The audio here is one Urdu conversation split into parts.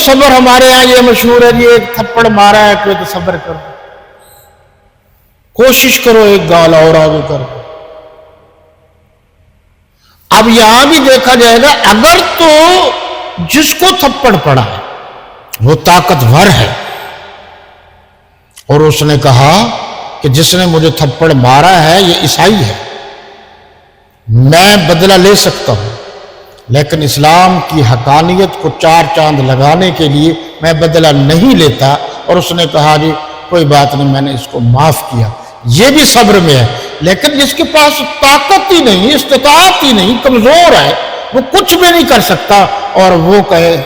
صبر ہمارے یہاں یہ مشہور ہے، یہ ایک تھپڑ مارا ہے کوئی تو صبر کرو، کوشش کرو ایک گال اور آگے کرو۔ اب یہاں بھی دیکھا جائے گا، اگر تو جس کو تھپڑ پڑا ہے وہ طاقتور ہے اور اس نے کہا کہ جس نے مجھے تھپڑ مارا ہے یہ عیسائی ہے، میں بدلہ لے سکتا ہوں، لیکن اسلام کی حقانیت کو چار چاند لگانے کے لیے میں بدلہ نہیں لیتا، اور اس نے کہا جی کوئی بات نہیں، میں نے اس کو معاف کیا، یہ بھی صبر میں ہے۔ لیکن جس کے پاس طاقت ہی نہیں، استطاعت ہی نہیں، کمزور ہے، وہ کچھ بھی نہیں کر سکتا، اور وہ کہے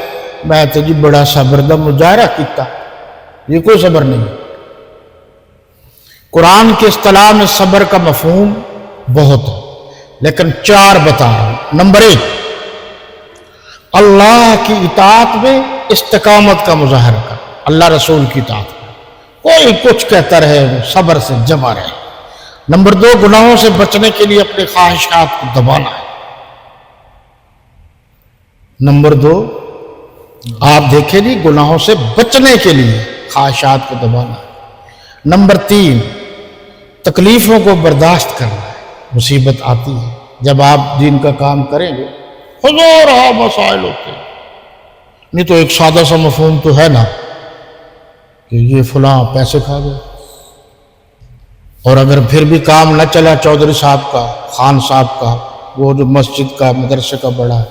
میں تو جی بڑا صبر دا مظاہرہ کیتا، یہ کوئی صبر نہیں۔ قرآن کے اصطلاح میں صبر کا مفہوم بہت ہے، لیکن چار بتا رہا ہوں۔ نمبر 1، اللہ کی اطاعت میں استقامت کا مظاہرہ کر، اللہ رسول کی اطاعت میں کوئی کچھ کہتا رہے وہ صبر سے جمع رہے۔ نمبر 2، گناہوں سے بچنے کے لیے اپنے خواہشات کو دبانا ہے۔ نمبر 2، آپ دیکھیں جی گناہوں سے بچنے کے لیے خواہشات کو دبانا ہے۔ نمبر 3، تکلیفوں کو برداشت کرنا ہے، مصیبت آتی ہے، جب آپ دین کا کام کریں گے ہزارہ مسائل ہوتے ہیں، نہیں تو ایک سادہ سا مفہوم تو ہے نا کہ یہ فلاں پیسے کھا گئے، اور اگر پھر بھی کام نہ چلا چودھری صاحب کا، خان صاحب کا، وہ جو مسجد کا مدرسے کا بڑا ہے،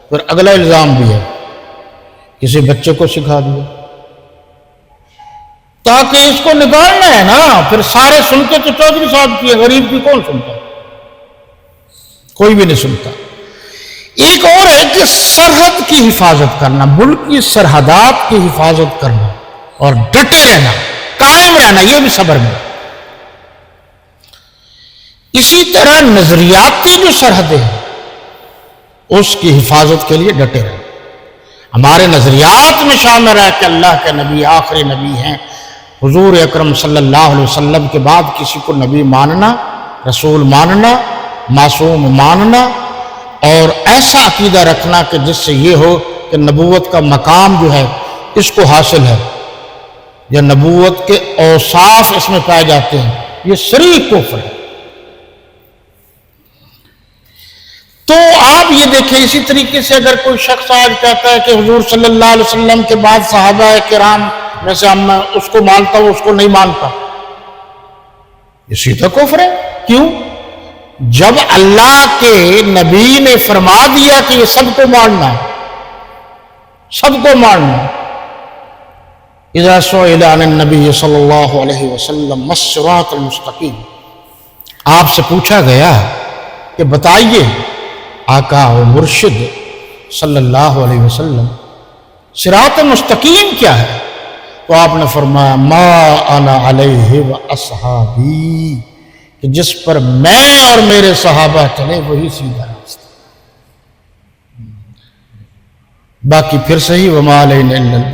پھر اگلا الزام بھی ہے کسی بچے کو سکھا دیا، تاکہ اس کو نکالنا ہے نا، پھر سارے سنتے تو چودھری صاحب کی ہے، غریب کی کون سنتا؟ کوئی بھی نہیں سنتا۔ ایک اور ہے کہ سرحد کی حفاظت کرنا، ملک کی سرحدات کی حفاظت کرنا اور ڈٹے رہنا، قائم رہنا، یہ بھی صبر میں۔ اسی طرح نظریاتی جو سرحدیں ہیں اس کی حفاظت کے لیے ڈٹے رہنا۔ ہمارے نظریات میں شامل ہے کہ اللہ کے نبی آخری نبی ہیں، حضور اکرم صلی اللہ علیہ وسلم کے بعد کسی کو نبی ماننا، رسول ماننا، معصوم ماننا، اور ایسا عقیدہ رکھنا کہ جس سے یہ ہو کہ نبوت کا مقام جو ہے اس کو حاصل ہے، یا نبوت کے اوصاف اس میں پائے جاتے ہیں، یہ صریح کفر ہے۔ تو آپ یہ دیکھیں، اسی طریقے سے اگر کوئی شخص آج کہتا ہے کہ حضور صلی اللہ علیہ وسلم کے بعد صحابہ کرام میں سے میں اس کو مانتا ہوں، اس کو نہیں مانتا، یہ سیدھا کفر ہے۔ کیوں؟ جب اللہ کے نبی نے فرما دیا کہ یہ سب کو ماننا ہے، سب کو ماننا ہے۔ اذا سئل عن النبی صلی اللہ علیہ وسلم ما الصراط المستقیم، آپ سے پوچھا گیا کہ بتائیے آقا و مرشد صلی اللہ علیہ وسلم صراط مستقیم کیا ہے؟ تو آپ نے فرمایا ما انا علیہ و اصحابی، کہ جس پر میں اور میرے صحابہ چلے وہی سیدھا راستہ، باقی پھر صحیح وما علینا الا البلاغ۔